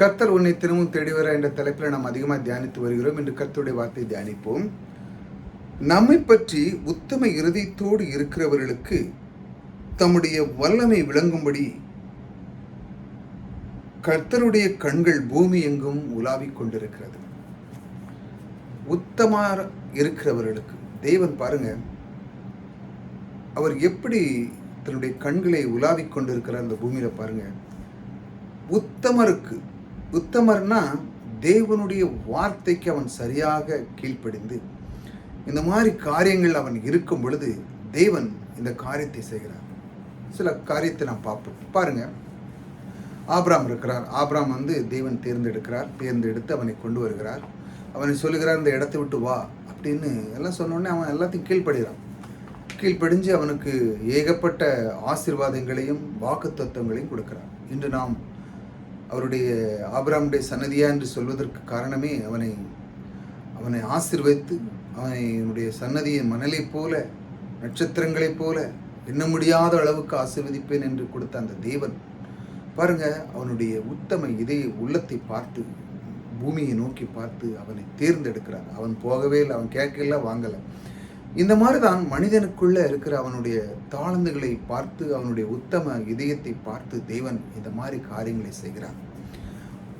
கர்த்தர் உன்னை திரும்பவும் தேடி வர என்ற தலைப்பில் நாம் அதிகமாக தியானித்து வருகிறோம். என்று கர்த்தருடைய வார்த்தை தியானிப்போம். நம்மை பற்றி உத்தம இருதயத்தோடு இருக்கிறவர்களுக்கு தம்முடைய வல்லமை விளங்கும்படி கர்த்தருடைய கண்கள் பூமி எங்கும் உலாவிக் கொண்டிருக்கிறது. உத்தமர் இருக்கிறவர்களுக்கு தேவன் பாருங்க, அவர் எப்படி தன்னுடைய கண்களை உலாவிக் கொண்டிருக்கிறார் அந்த பூமியில பாருங்க. உத்தமருக்கு, உத்தமர்னா தேவனுடைய வார்த்தைக்கு அவன் சரியாக கீழ்ப்படிந்து இந்த மாதிரி காரியங்கள் அவன் இருக்கும் பொழுது தேவன் இந்த காரியத்தை செய்கிறார். சில காரியத்தை நாம் பார்ப்போம். பாருங்க, ஆபிராம் இருக்கிறார். ஆபிராம் தேவன் தேர்ந்தெடுத்து அவனை கொண்டு வருகிறார். அவனை சொல்லுகிறார், இந்த இடத்தை விட்டு வா அப்படின்னு எல்லாம் சொன்னோடனே அவன் எல்லாத்தையும் கீழ்ப்படிஞ்சு அவனுக்கு ஏகப்பட்ட ஆசீர்வாதங்களையும் வாக்குத்தத்தங்களையும் கொடுக்கிறார். இன்று நாம் அவருடைய ஆபிராமுடைய சன்னதியா என்று சொல்வதற்கு காரணமே அவனை ஆசீர்வதித்து அவனுடைய சன்னதியை மணலைப் போல, நட்சத்திரங்களைப் போல எண்ண முடியாத அளவுக்கு ஆசீர்வதிப்பேன் என்று கொடுத்த அந்த தேவன் பாருங்க, அவனுடைய உத்தம இதய உள்ளத்தை பார்த்து, பூமியை நோக்கி பார்த்து அவனை தேர்ந்தெடுக்கிறார். அவன் போகவே இல்லை, அவன் கேட்கல, வாங்கலை. இந்த மாதிரி தான் மனிதனுக்குள்ள இருக்கிற அவனுடைய தாழ்ந்துகளை பார்த்து, அவனுடைய உத்தம இதயத்தை பார்த்து தேவன் இந்த மாதிரி காரியங்களை செய்கிறார்.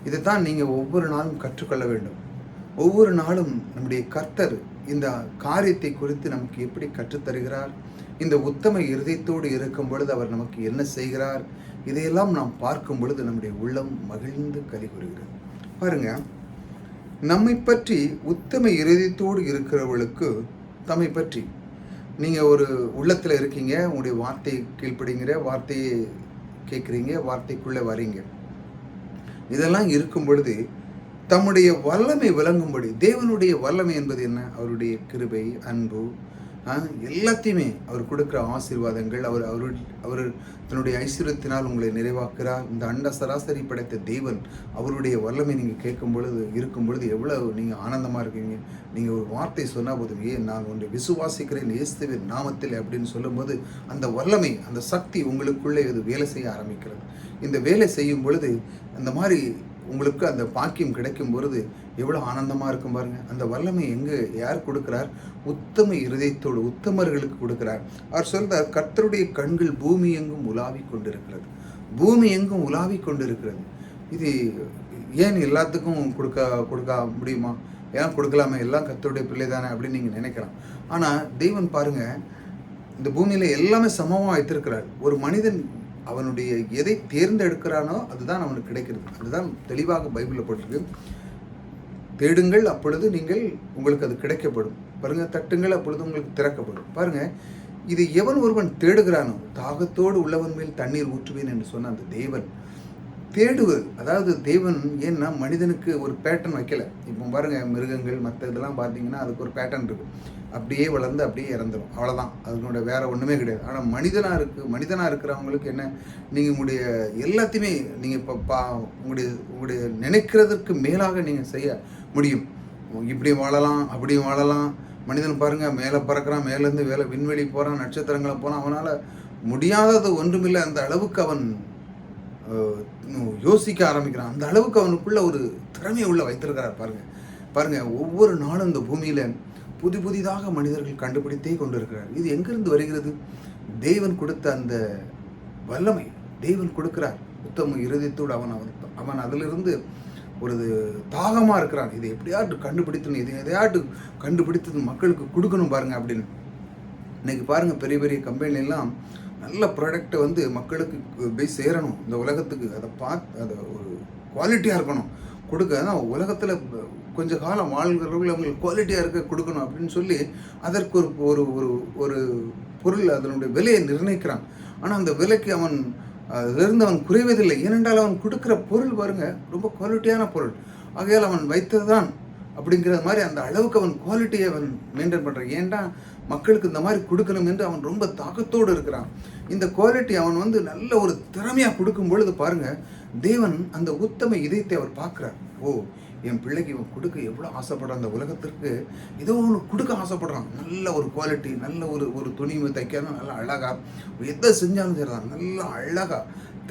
இதைத்தான் நீங்கள் ஒவ்வொரு நாளும் கற்றுக்கொள்ள வேண்டும். ஒவ்வொரு நாளும் நம்முடைய கர்த்தர் இந்த காரியத்தை குறித்து நமக்கு எப்படி கற்றுத்தருகிறார், இந்த உத்தம இருதயத்தோடு இருக்கும் பொழுது அவர் நமக்கு என்ன செய்கிறார், இதையெல்லாம் நாம் பார்க்கும் பொழுது நம்முடைய உள்ளம் மகிழ்ந்து கலிகூறுகிறது. பாருங்க, நம்மை பற்றி உத்தம இருதயத்தோடு இருக்கிறவர்களுக்கு தம்மை பற்றி, நீங்கள் ஒரு உள்ளத்தில் இருக்கீங்க, உங்களுடைய வார்த்தையை கீழ்ப்படுங்கிற, வார்த்தையை கேட்குறீங்க, வார்த்தைக்குள்ளே வரீங்க. இதெல்லாம் இருக்கும் பொழுது தம்முடைய வல்லமை விளங்கும்படி, தேவனுடைய வல்லமை என்பது என்ன? அவருடைய கிருபை, அன்பு, எல்லாத்தையுமே அவர் கொடுக்குற ஆசீர்வாதங்கள், அவர் தன்னுடைய ஐஸ்வர்யத்தினால் உங்களை நிறைவாக்குறார். இந்த அண்ட சராசரி படைத்த தேவன் அவருடைய வல்லமை நீங்கள் இருக்கும் பொழுது எவ்வளவு நீங்கள் ஆனந்தமாக இருக்கீங்க. நீங்கள் ஒரு வார்த்தை சொன்னால் போதும், நான் ஒன்றை விசுவாசிக்கிறேன் இயேசுவின் நாமத்தில் அப்படின்னு சொல்லும்போது அந்த வல்லமை, அந்த சக்தி உங்களுக்குள்ளே இது வேலை செய்ய ஆரம்பிக்கிறது. இந்த வேலை செய்யும் பொழுது அந்த மாதிரி உங்களுக்கு அந்த பாக்கியம் கிடைக்கும் பொழுது எவ்வளோ ஆனந்தமாக இருக்கும் பாருங்க. அந்த வல்லமை யார் கொடுக்கிறார்? உத்தம இருதயத்தோடு உத்தமர்களுக்கு கொடுக்கிறார். அவர் சொல்றார், கர்த்தருடைய கண்கள் பூமி எங்கும் உலாவிக் கொண்டிருக்கிறது. பூமி எங்கும் உலாவிக் கொண்டிருக்கிறது. இது ஏன் எல்லாத்துக்கும் கொடுக்க முடியுமா? ஏன் கொடுக்கலாமே, எல்லாம் கர்த்தருடைய பிள்ளை தானே அப்படின்னு நீங்கள் நினைக்கலாம். ஆனால் தெய்வன் பாருங்க, இந்த பூமியில் எல்லாமே சமமாக வைத்திருக்கிறார். ஒரு மனிதன் அவனுடைய எதை தேர்ந்தெடுக்கிறானோ அதுதான் அவனுக்கு கிடைக்கிறது. அதுதான் தெளிவாக பைபிளில் போட்டிருக்கு. தேடுங்கள், அப்பொழுது உங்களுக்கு அது கிடைக்கப்படும். பாருங்க, தட்டுங்கள், அப்பொழுது உங்களுக்கு திறக்கப்படும். பாருங்க, இது எவன் ஒருவன் தேடுகிறானோ, தாகத்தோடு உள்ளவன் மேல் தண்ணீர் ஊற்றுவேன் என்று சொன்ன அந்த தேவன் தேடுவது. அதாவது தேவன் ஏன்னா மனிதனுக்கு ஒரு பேட்டர்ன் வைக்கல. இப்போ பாருங்க, மிருகங்கள் மற்ற இதெல்லாம் பார்த்தீங்கன்னா அதுக்கு ஒரு பேட்டர்ன் இருக்கு. அப்படியே வளர்ந்து அப்படியே இறந்துடும், அவ்வளோதான். அதனோட வேற ஒன்றுமே கிடையாது. ஆனால் மனிதனாக இருக்கிறவங்களுக்கு என்ன, நீங்கள் உங்களுடைய எல்லாத்தையுமே நீங்கள் இப்போ உங்களுடைய நினைக்கிறதுக்கு மேலாக நீங்கள் செய்ய முடியும். இப்படி வாழலாம், அப்படியும் வாழலாம். மனிதன் பாருங்க, மேலே பறக்கிறான், மேலேருந்து விண்வெளி போகிறான், நட்சத்திரங்களை போகிறான். அவனால் முடியாதது ஒன்றுமில்லை. அந்த அளவுக்கு அவன் யோசிக்க ஆரம்பிக்கிறான். அந்த அளவுக்கு அவனுக்குள்ள ஒரு திறமையை உள்ள வைத்திருக்கிறார். பாருங்க, ஒவ்வொரு நாளும் இந்த பூமியில புதிதாக மனிதர்கள் கண்டுபிடித்தே கொண்டிருக்கிறார். இது எங்கிருந்து வருகிறது? தேவன் கொடுத்த அந்த வல்லமை தேவன் கொடுக்கிறார். உத்தம இருதயத்தோடு அவன் அதிலிருந்து ஒரு தாகமா இருக்கிறான். இதை எப்படியாட்டு கண்டுபிடித்தணும், இதை எதையாட்டு கண்டுபிடித்து மக்களுக்கு கொடுக்கணும் பாருங்க அப்படின்னு. இன்னைக்கு பாருங்க, பெரிய பெரிய கம்பெனிலாம் நல்ல ப்ராடக்டை மக்களுக்கு போய் சேரணும், இந்த உலகத்துக்கு. அதை ஒரு குவாலிட்டியாக இருக்கணும் கொடுக்க. ஆனால் உலகத்தில் கொஞ்ச காலம் வாழ்கிறவர்கள் அவங்களுக்கு குவாலிட்டியாக இருக்க கொடுக்கணும் அப்படின்னு சொல்லி அதற்கு ஒரு ஒரு பொருள் அதனுடைய விலையை நிர்ணயிக்கிறான். ஆனால் அந்த விலைக்கு அதிலிருந்து அவன் குறைவதில்லை. ஏனென்றால் அவன் கொடுக்குற பொருள் பாருங்க ரொம்ப குவாலிட்டியான பொருள். ஆகையால் அவன் வைத்ததுதான் அப்படிங்கிற மாதிரி அந்த அளவுக்கு அவன் குவாலிட்டியை அவன் மெயின்டைன் பண்ணுறான். ஏன்டா மக்களுக்கு இந்த மாதிரி கொடுக்கணும் என்று அவன் ரொம்ப தாக்கத்தோடு இருக்கிறான். இந்த குவாலிட்டி அவன் நல்ல ஒரு திறமையாக கொடுக்கும் பொழுது பாருங்க, தேவன் அந்த உத்தம இதயத்தை அவர் பார்க்குறார். என் பிள்ளைக்கு இவன் கொடுக்க எவ்வளோ ஆசைப்படுறான், அந்த உலகத்திற்கு ஏதோ ஒன்று கொடுக்க ஆசைப்படுறான். நல்ல ஒரு குவாலிட்டி, நல்ல ஒரு துணிமை தைக்கணும், நல்லா அழகாக எதை செஞ்சாலும் சரிதான், நல்லா அழகாக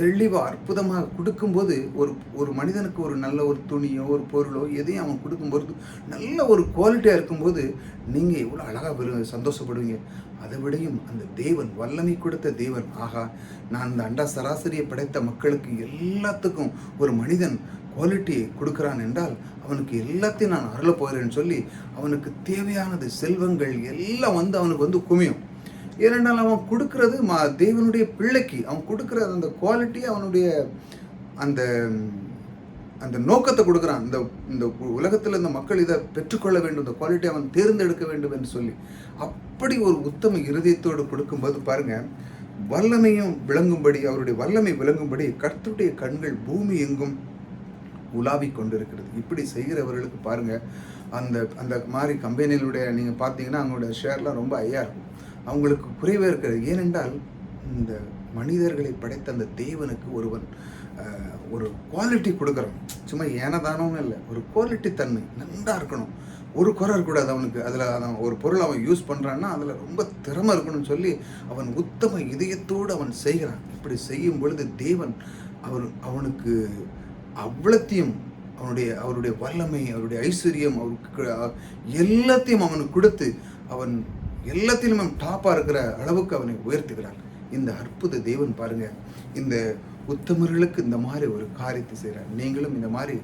தெளிவாக அற்புதமாக கொடுக்கும்போது ஒரு ஒரு மனிதனுக்கு ஒரு நல்ல ஒரு துணியோ ஒரு பொருளோ எதையும் அவன் கொடுக்கும்போது நல்ல ஒரு குவாலிட்டியாக இருக்கும்போது நீங்கள் எவ்வளோ அழகாக சந்தோஷப்படுவீங்க. அதை விடையும் அந்த தேவன், வல்லமை கொடுத்த தேவன், ஆகா நான் இந்த அண்டா சராசரியை படைத்த மக்களுக்கு எல்லாத்துக்கும் ஒரு மனிதன் குவாலிட்டியை கொடுக்குறான் என்றால் அவனுக்கு எல்லாத்தையும் நான் அருள போகிறேன்னு சொல்லி அவனுக்கு தேவையானது செல்வங்கள் எல்லாம் அவனுக்கு குமியும். ஏனென்றால் அவன் கொடுக்கறது தேவனுடைய பிள்ளைக்கு அவன் கொடுக்குற அந்த குவாலிட்டி, அவனுடைய அந்த அந்த நோக்கத்தை கொடுக்குறான். இந்த இந்த உலகத்தில் இந்த மக்கள் இதை பெற்றுக்கொள்ள வேண்டும், இந்த குவாலிட்டி அவன் தேர்ந்தெடுக்க வேண்டும் என்று சொல்லி அப்படி ஒரு உத்தம இருதயத்தோடு கொடுக்கும்போது பாருங்க, வல்லமையும் விளங்கும்படி, அவருடைய வல்லமை விளங்கும்படி கர்த்தருடைய கண்கள் பூமி எங்கும் உலாவிக் கொண்டிருக்கிறது. இப்படி செய்கிறவர்களுக்கு பாருங்க, அந்த அந்த மாதிரி கம்பெனிகளுடைய நீங்கள் பார்த்தீங்கன்னா அவங்களுடைய ஷேர்லாம் ரொம்ப ஹையாக இருக்கும். அவங்களுக்கு குறைவே இருக்கிறது. ஏனென்றால் இந்த மனிதர்களை படைத்த அந்த தேவனுக்கு ஒருவன் ஒரு குவாலிட்டி கொடுக்குறான். சும்மா ஏனதானோன்னு இல்லை, ஒரு குவாலிட்டி தன்மை நன்றா இருக்கணும், ஒரு குறை இருக்கக்கூடாது அவனுக்கு. அதில் ஒரு பொருள் அவன் யூஸ் பண்ணுறான்னா அதில் ரொம்ப திறமை இருக்கணும்னு சொல்லி அவன் உத்தம இதயத்தோடு அவன் செய்கிறான். இப்படி செய்யும் பொழுது தேவன் அவனுக்கு அவ்வளத்தையும் அவருடைய வல்லமை, அவருடைய ஐஸ்வர்யம், அவருக்கு எல்லாத்தையும் அவனுக்கு கொடுத்து அவன் எல்லாத்திலும் அவன் டாப்பாக இருக்கிற அளவுக்கு அவனை உயர்த்துகிறான். இந்த அற்புத தேவன் பாருங்க, இந்த உத்தமர்களுக்கு இந்த மாதிரி ஒரு காரியத்தை செய்கிறார். நீங்களும் இந்த மாதிரி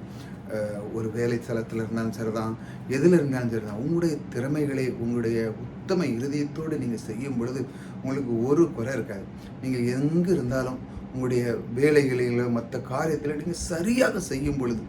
ஒரு வேலை ஸ்தலத்தில் இருந்தாலும் சரிதான், எதில் இருந்தாலும் சரிதான், உங்களுடைய திறமைகளை உங்களுடைய உத்தம இருதயத்தோடு நீங்கள் செய்யும் பொழுது உங்களுக்கு ஒரு குறை இருக்காது. நீங்கள் எங்கே இருந்தாலும் உங்களுடைய வேலைகளில் மற்ற காரியத்தில் நீங்கள் சரியாக செய்யும் பொழுது,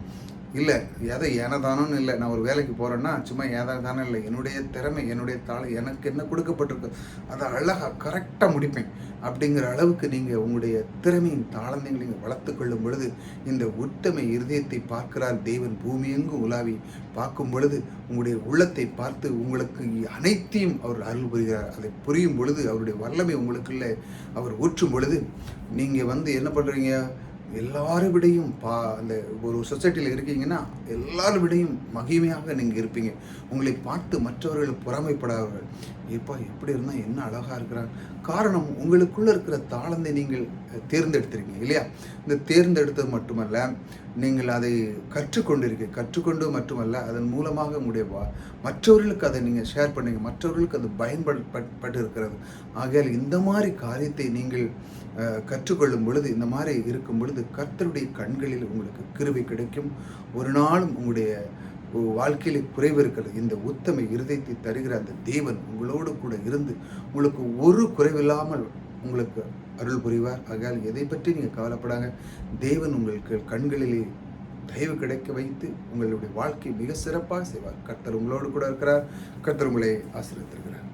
இல்லை எதை ஏனதானோன்னு இல்லை, நான் ஒரு வேலைக்கு போகிறேன்னா சும்மா ஏதாதானே இல்லை, என்னுடைய திறமை, என்னுடைய தாளம், எனக்கு என்ன கொடுக்கப்பட்டிருக்கு அதை அழகாக கரெக்டாக முடிப்பேன் அப்படிங்கிற அளவுக்கு நீங்கள் உங்களுடைய திறமையின் தாளந்தைகளை நீங்கள் வளர்த்து கொள்ளும் பொழுது இந்த உத்தம இருதயத்தை பார்க்கிறார் தேவன். பூமியெங்கும் உலாவி பார்க்கும் பொழுது உங்களுடைய உள்ளத்தை பார்த்து உங்களுக்கு அனைத்தையும் அவர் அருள் புரிகிறார். அதை புரியும் பொழுது அவருடைய வல்லமை உங்களுக்குள்ள அவர் ஊற்றும் பொழுது நீங்கள் என்ன பண்ணுறீங்க, எல்லாரும் விடையும் அந்த ஒரு சொசைட்டியில் இருக்கீங்கன்னா எல்லாரும் விடையும் மகிமையாக நீங்கள் இருப்பீங்க. உங்களை பார்த்து மற்றவர்கள் பொறாமைப்படாதவர்கள், எப்பா எப்படி இருந்தால் என்ன அழகாக இருக்கிறாங்க. காரணம், உங்களுக்குள்ளே இருக்கிற தாளந்தை நீங்கள் தேர்ந்தெடுத்திருக்கீங்க இல்லையா? இந்த தேர்ந்தெடுத்தது மட்டுமல்ல, நீங்கள் அதை கற்றுக்கொண்டு மட்டுமல்ல, அதன் மூலமாக உங்களுடைய மற்றவர்களுக்கு அதை நீங்கள் ஷேர் பண்ணீங்க, மற்றவர்களுக்கு அது பயன்பட்டு இருக்கிறது. ஆகையால் இந்த மாதிரி காரியத்தை நீங்கள் கற்றுக்கொள்ளும் பொழுது, இந்த மாதிரி இருக்கும் பொழுது கர்த்தருடைய கண்களில் உங்களுக்கு கிருபை கிடைக்கும். ஒரு நாளும் உங்களுடைய வாழ்க்கையில குறைவு இருக்கிறது. இந்த உத்தம இருதயத்தை தருகிற அந்த தேவன் உங்களோடு கூட இருந்து உங்களுக்கு ஒரு குறைவில்லாமல் உங்களுக்கு அருள் புரிவார். ஆகையால் எதை பற்றி நீங்கள் கவலைப்படாங்க. தேவன் உங்களுக்கு கண்களிலே தயவு கிடைக்க வைத்து உங்களுடைய வாழ்க்கை மிக சிறப்பாக செய்வார். கர்த்தர் உங்களோடு கூட இருக்கிறார். கர்த்தர் உங்களை ஆசீர்வதித்திருக்கிறார்.